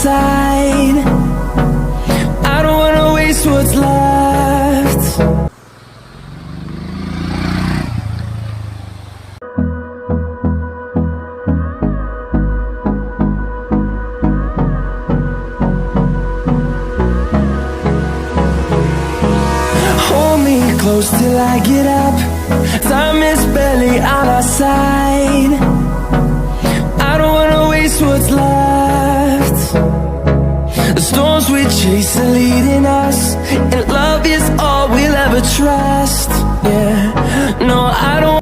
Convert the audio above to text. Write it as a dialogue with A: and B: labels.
A: side. I don't wanna waste what's left. Hold me close till I get up. Time is barely on our side. I don't wanna waste what's left. The storms we chase are leading us, and love is all we'll ever trust. Yeah, no, I don't